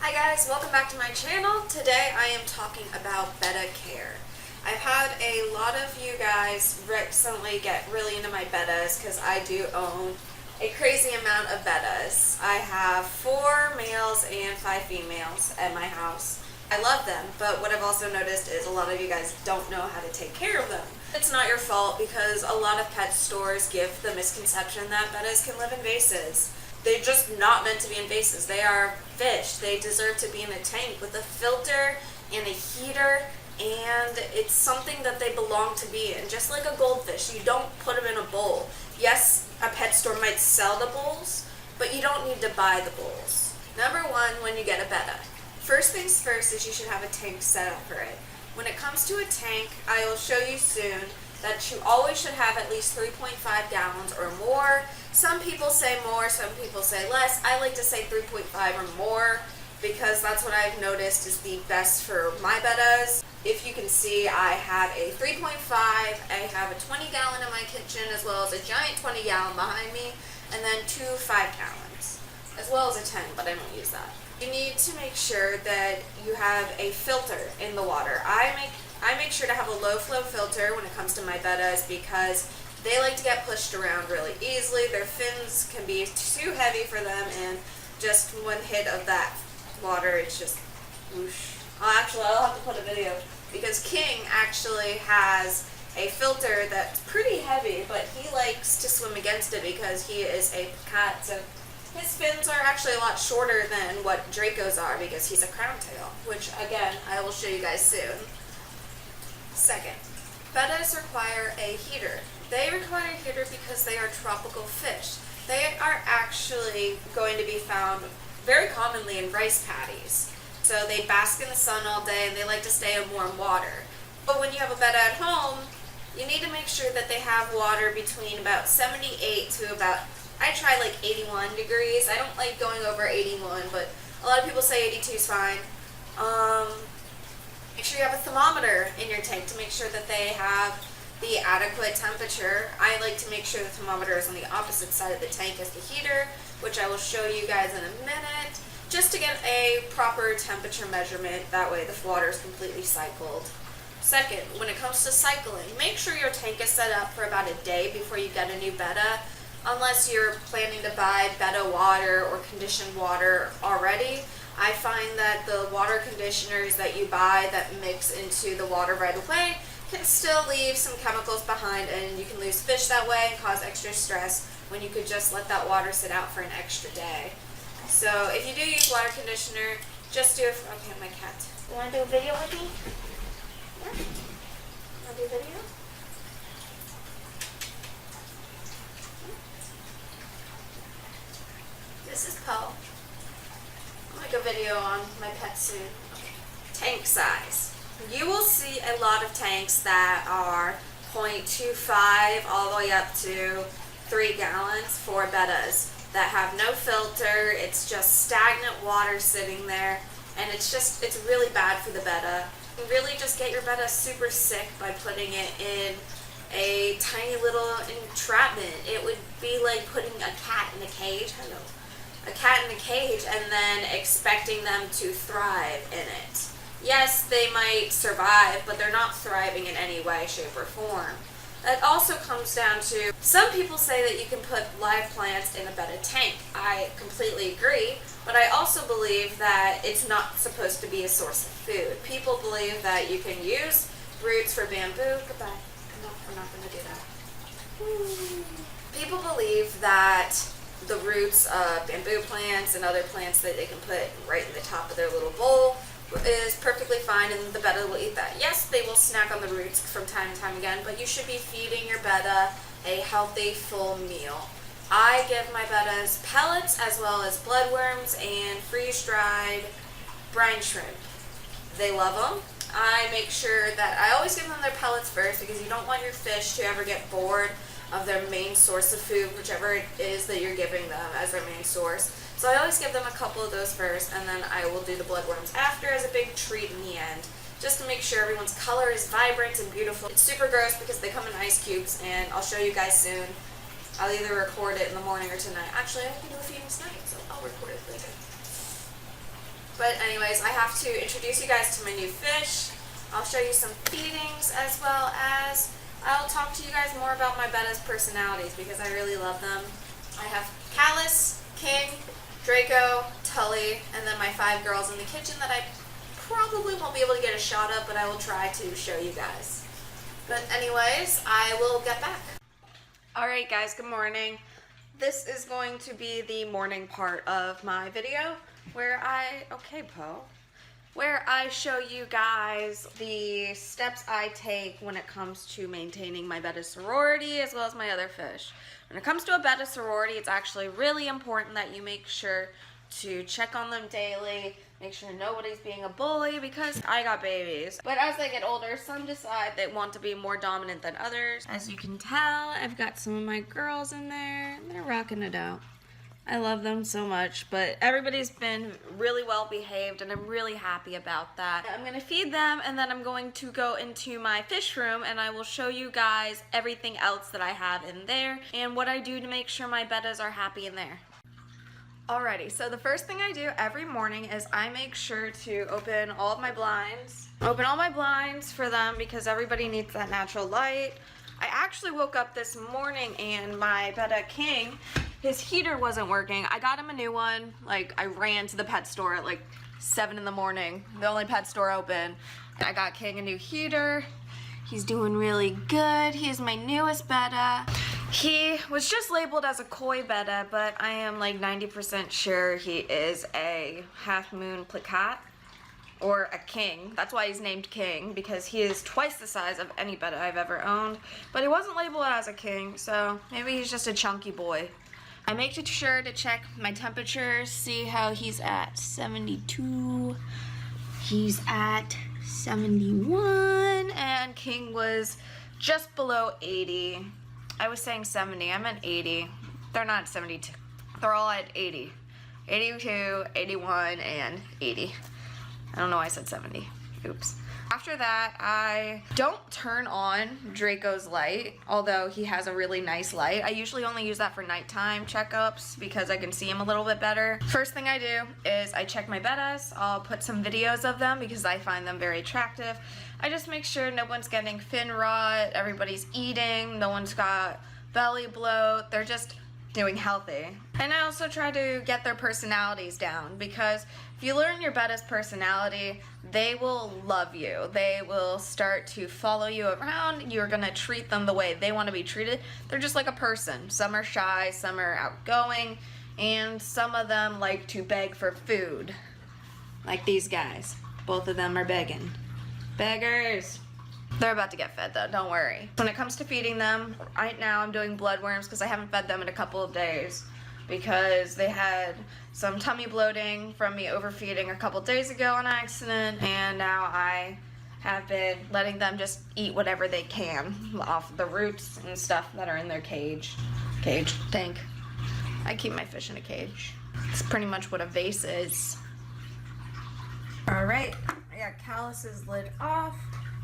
Hi guys, welcome back to my channel. Today I am talking about Betta Care. I've had a lot of you guys recently get really into my Bettas because I do own a crazy amount of Bettas. I have 4 males and 5 females at my house. I love them, but what I've also noticed is a lot of you guys don't know how to take care of them. It's not your fault because a lot of pet stores give the misconception that Bettas can live in vases. They're just not meant to be in vases. They are fish. They deserve to be in a tank with a filter and a heater, and it's something that they belong to be in. Just like a goldfish, you don't put them in a bowl. Yes, a pet store might sell the bowls, but you don't need to buy the bowls. Number 1, when you get a Betta. First things first is you should have a tank set up for it. When it comes to a tank, I will show you soon that you always should have at least 3.5 gallons or more. Some people say more, some people say less. I like to say 3.5 or more because that's what I've noticed is the best for my Bettas. If you can see, I have a 3.5, I have a 20 gallon in my kitchen as well as a giant 20 gallon behind me, and then 2 5 gallons, as well as a 10, but I don't use that. You need to make sure that you have a filter in the water. I make sure to have a low flow filter when it comes to my Bettas because they like to get pushed around really easily. Their fins can be too heavy for them, and just one hit of that water, it's just whoosh. Actually, I'll have to put a video because King actually has a filter that's pretty heavy, but he likes to swim against it because he is a cat. So his fins are actually a lot shorter than what Draco's are because he's a crown tail, which again, I will show you guys soon. Second, Bettas require a heater. They require a heater because they are tropical fish. They are actually going to be found very commonly in rice paddies. So they bask in the sun all day and they like to stay in warm water. But when you have a Betta at home, you need to make sure that they have water between about 78 to about, I try like 81 degrees. I don't like going over 81, but a lot of people say 82 is fine. Make sure you have a thermometer in your tank to make sure that they have the adequate temperature. I like to make sure the thermometer is on the opposite side of the tank as the heater, which I will show you guys in a minute, just to get a proper temperature measurement. That way the water is completely cycled. Second, when it comes to cycling, make sure your tank is set up for about a day before you get a new Betta, unless you're planning to buy Betta water or conditioned water already. I find that the water conditioners that you buy that mix into the water right away can still leave some chemicals behind, and you can lose fish that way and cause extra stress when you could just let that water sit out for an extra day. So if you do use water conditioner, just do it for, okay, my cat. You want to do a video with me? Yeah? Want to do a video? This is Poe. I'll make a video on my pet soon. Okay. Tank size. You will see a lot of tanks that are 0.25 all the way up to 3 gallons for Bettas that have no filter. It's just stagnant water sitting there, and it's really bad for the Betta. You really just get your Betta super sick by putting it in a tiny little entrapment. It would be like putting a cat in a cage. Hello. A cat in a cage and then expecting them to thrive in it. Yes, they might survive, but they're not thriving in any way, shape, or form. That also comes down to, some people say that you can put live plants in a Betta tank. I completely agree, but I also believe that it's not supposed to be a source of food. People believe that you can use roots for bamboo. Goodbye. We're not going to do that. People believe that the roots of bamboo plants and other plants that they can put right in the top of their little bowl is perfectly fine, and the Betta will eat that. Yes, they will snack on the roots from time to time again, but you should be feeding your Betta a healthy, full meal. I give my Bettas pellets as well as bloodworms and freeze-dried brine shrimp. They love them. I make sure that I always give them their pellets first because you don't want your fish to ever get bored of their main source of food, whichever it is that you're giving them as their main source. So I always give them a couple of those first, and then I will do the bloodworms after as a big treat in the end, just to make sure everyone's color is vibrant and beautiful. It's super gross because they come in ice cubes, and I'll show you guys soon. I'll either record it in the morning or tonight. Actually, I can do a feeding tonight, so I'll record it later. But anyways, I have to introduce you guys to my new fish. I'll show you some feedings, as well as I'll talk to you guys more about my Betta's personalities because I really love them. I have Callus, King, Draco, Tully, and then my 5 girls in the kitchen that I probably won't be able to get a shot of, but I will try to show you guys. But anyways, I will get back. Alright guys, good morning. This is going to be the morning part of my video where I show you guys the steps I take when it comes to maintaining my Betta sorority as well as my other fish. When it comes to a Betta sorority, it's actually really important that you make sure to check on them daily, make sure nobody's being a bully because I got babies. But as they get older, some decide they want to be more dominant than others. As you can tell, I've got some of my girls in there and they're rocking it out. I love them so much, but everybody's been really well behaved and I'm really happy about that. I'm gonna feed them and then I'm going to go into my fish room and I will show you guys everything else that I have in there and what I do to make sure my Bettas are happy in there. Alrighty, so the first thing I do every morning is I make sure to open all of my blinds. Open all my blinds for them because everybody needs that natural light. I actually woke up this morning and my Betta King, his heater wasn't working. I got him a new one. Like, I ran to the pet store at like 7 in the morning, the only pet store open. I got King a new heater. He's doing really good. He is my newest Betta. He was just labeled as a koi Betta, but I am like 90% sure he is a half-moon placat or a king. That's why he's named King, because he is twice the size of any Betta I've ever owned. But he wasn't labeled as a king, so maybe he's just a chunky boy. I make sure to check my temperature, see how he's at 72. He's at 71, and King was just below 80. I was saying 70, I meant 80. They're not 72. They're all at 80. 82, 81, and 80. I don't know why I said 70. Oops. After that, I don't turn on Draco's light, although he has a really nice light. I usually only use that for nighttime checkups because I can see him a little bit better. First thing I do is I check my Bettas. I'll put some videos of them because I find them very attractive. I just make sure no one's getting fin rot, everybody's eating, no one's got belly bloat, they're just doing healthy. And I also try to get their personalities down because if you learn your Betta's personality, they will love you. They will start to follow you around. You're gonna treat them the way they want to be treated. They're just like a person. Some are shy, some are outgoing, and some of them like to beg for food. Like these guys. Both of them are begging. Beggars. They're about to get fed though, don't worry. When it comes to feeding them, right now I'm doing bloodworms because I haven't fed them in a couple of days because they had some tummy bloating from me overfeeding a couple days ago on accident, and now I have been letting them just eat whatever they can off the roots and stuff that are in their tank. I keep my fish in a cage. It's pretty much what a vase is. Alright, I got Callus's lid off.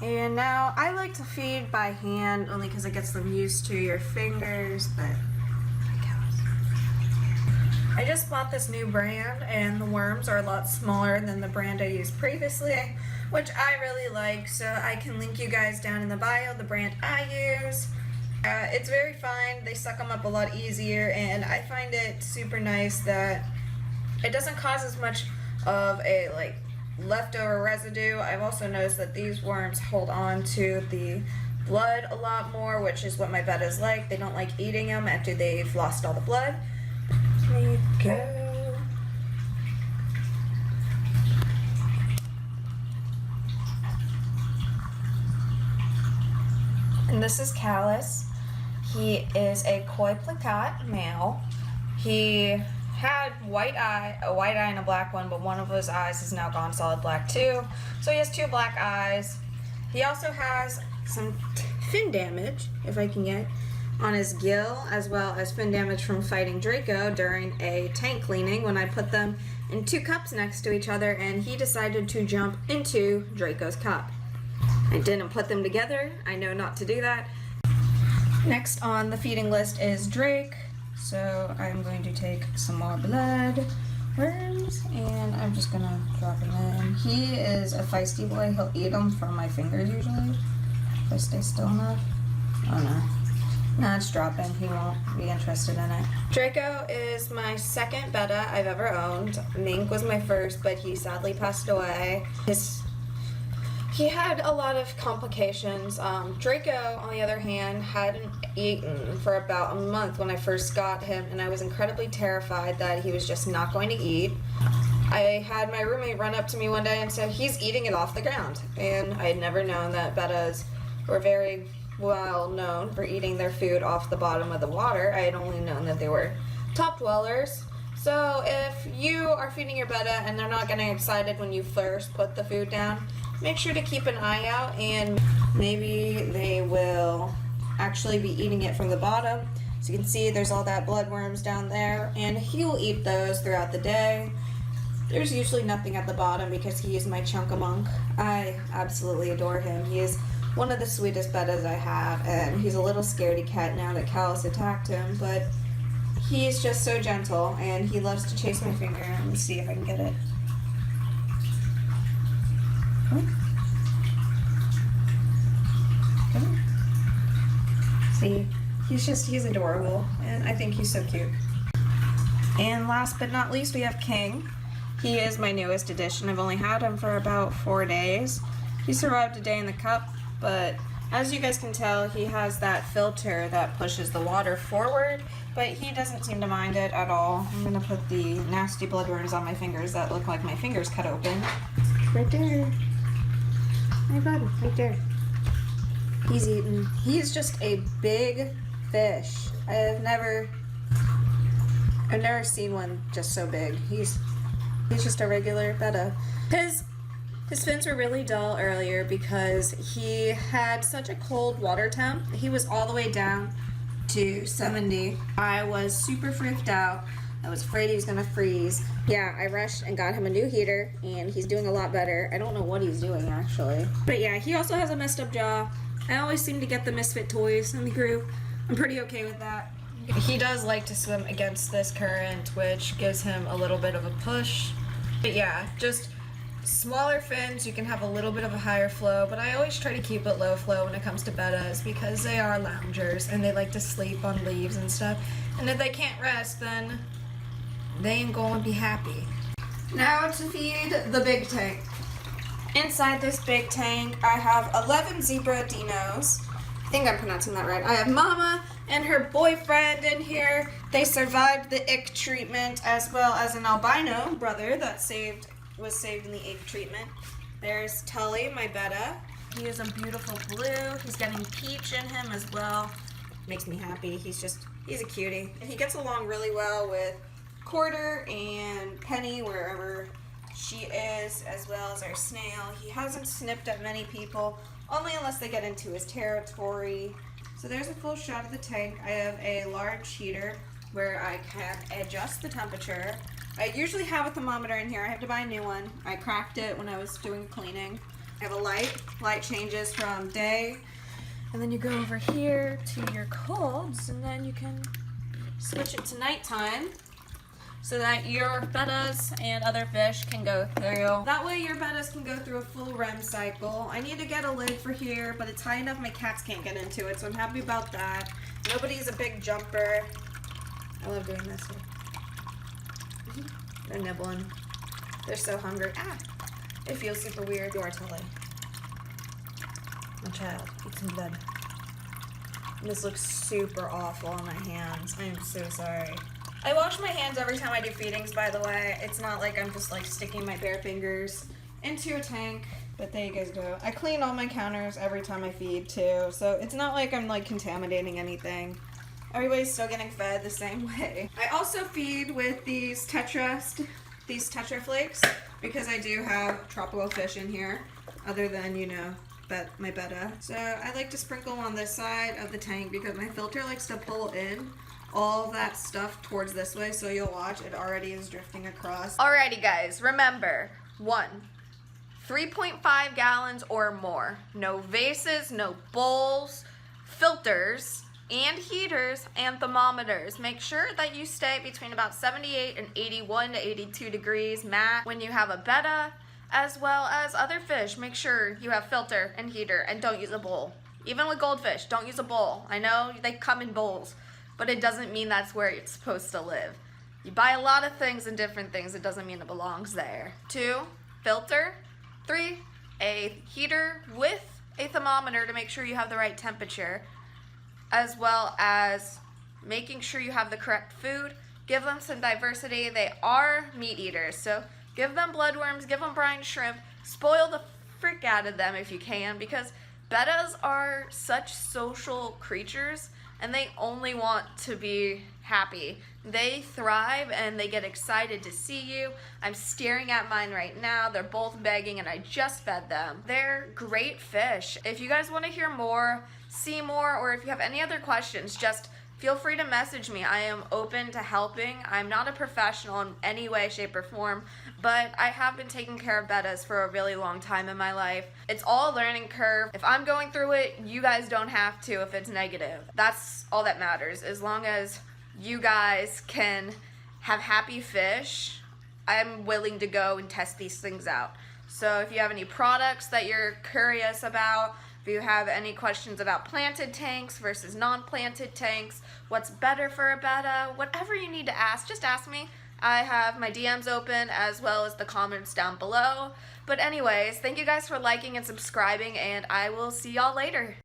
And now I like to feed by hand only because it gets them used to your fingers, but I just bought this new brand and the worms are a lot smaller than the brand I used previously, which I really like, so I can link you guys down in the bio the brand I use. It's very fine, they suck them up a lot easier, and I find it super nice that it doesn't cause as much of a leftover residue. I've also noticed that these worms hold on to the blood a lot more, which is what my Bettas like. They don't like eating them after they've lost all the blood. There you go. And this is Callus. He is a koi placat male. He had a white eye and a black one, but one of his eyes has now gone solid black too. So he has 2 black eyes. He also has some fin damage, if I can get, on his gill, as well as fin damage from fighting Draco during a tank cleaning when I put them in 2 cups next to each other and he decided to jump into Draco's cup. I didn't put them together. I know not to do that. Next on the feeding list is Drake. So I'm going to take some more blood, worms, and I'm just gonna drop him in. He is a feisty boy. He'll eat them from my fingers usually. If I stay still enough. Oh no. No, it's dropping. He won't be interested in it. Draco is my second Betta I've ever owned. Mink was my first, but he sadly passed away. He had a lot of complications. Draco, on the other hand, hadn't eaten for about a month when I first got him, and I was incredibly terrified that he was just not going to eat. I had my roommate run up to me one day and said, he's eating it off the ground. And I had never known that Bettas were very well known for eating their food off the bottom of the water. I had only known that they were top dwellers. So if you are feeding your Betta and they're not getting excited when you first put the food down, make sure to keep an eye out, and maybe they will actually be eating it from the bottom. So you can see there's all that bloodworms down there, and he will eat those throughout the day. There's usually nothing at the bottom because he is my chunk-a-monk. I absolutely adore him. He is one of the sweetest Bettas I have, and he's a little scaredy cat now that Callus attacked him, but he's just so gentle, and he loves to chase my finger. Let me see if I can get it. See, he's adorable, and I think he's so cute. And last but not least, we have King. He is my newest addition. I've only had him for about 4 days. He survived a day in the cup, but as you guys can tell, he has that filter that pushes the water forward, but he doesn't seem to mind it at all. I'm gonna put the nasty bloodworms on my fingers that look like my fingers cut open. Right there. Hey bud, right there. He's eating. He's just a big fish. I've never seen one just so big. He's just a regular Betta. His fins were really dull earlier because he had such a cold water temp. He was all the way down to 70. I was super freaked out. I was afraid he was gonna freeze. Yeah, I rushed and got him a new heater, and he's doing a lot better. I don't know what he's doing, actually. But yeah, he also has a messed up jaw. I always seem to get the misfit toys in the group. I'm pretty okay with that. He does like to swim against this current, which gives him a little bit of a push. But yeah, just smaller fins, you can have a little bit of a higher flow, but I always try to keep it low flow when it comes to Bettas because they are loungers and they like to sleep on leaves and stuff. And if they can't rest, then they ain't gonna be happy. Now to feed the big tank. Inside this big tank, I have 11 zebra dinos. I think I'm pronouncing that right. I have Mama and her boyfriend in here. They survived the ick treatment, as well as an albino brother that was saved in the ick treatment. There's Tully, my Betta. He is a beautiful blue. He's getting peach in him as well. Makes me happy. He's a cutie. He gets along really well with Quarter and Penny wherever she is, as well as our snail. He hasn't snipped at many people, only unless they get into his territory. So there's a full shot of the tank. I have a large heater where I can adjust the temperature. I usually have a thermometer in here. I have to buy a new one. I cracked it when I was doing cleaning. I have a light. Light changes from day, and then you go over here to your colds, and then you can switch it to nighttime, so that your Bettas and other fish can go through. That way your Bettas can go through a full REM cycle. I need to get a lid for here, but it's high enough my cats can't get into it, so I'm happy about that. Nobody's a big jumper. I love doing this here. They're nibbling. They're so hungry. Ah! It feels super weird. You are Tully. My child, eat some blood. This looks super awful on my hands. I am so sorry. I wash my hands every time I do feedings, by the way. It's not like I'm just like sticking my bare fingers into a tank, but there you guys go. I clean all my counters every time I feed too, so it's not like I'm like contaminating anything. Everybody's still getting fed the same way. I also feed with these Tetra flakes because I do have tropical fish in here, other than, you know, my Betta. So I like to sprinkle on this side of the tank because my filter likes to pull in all that stuff towards this way, so you'll watch, it already is drifting across. Alrighty guys, remember, 1, 3.5 gallons or more. No vases, no bowls, filters, and heaters and thermometers. Make sure that you stay between about 78 and 81 to 82 degrees max when you have a betta, as well as other fish. Make sure you have filter and heater and don't use a bowl. Even with goldfish, don't use a bowl. I know they come in bowls, but it doesn't mean that's where it's supposed to live. You buy a lot of things and different things, it doesn't mean it belongs there. 2, filter. 3, a heater with a thermometer to make sure you have the right temperature, as well as making sure you have the correct food. Give them some diversity. They are meat eaters, so give them bloodworms, give them brine shrimp, spoil the frick out of them if you can, because bettas are such social creatures and they only want to be happy. They thrive and they get excited to see you. I'm staring at mine right now. They're both begging and I just fed them. They're great fish. If you guys want to hear more, see more, or if you have any other questions, just feel free to message me. I am open to helping. I'm not a professional in any way, shape, or form, but I have been taking care of bettas for a really long time in my life. It's all a learning curve. If I'm going through it, you guys don't have to if it's negative. That's all that matters. As long as you guys can have happy fish, I'm willing to go and test these things out. So if you have any products that you're curious about, if you have any questions about planted tanks versus non-planted tanks, what's better for a betta, whatever you need to ask, just ask me. I have my DMs open as well as the comments down below. But anyways, thank you guys for liking and subscribing, and I will see y'all later.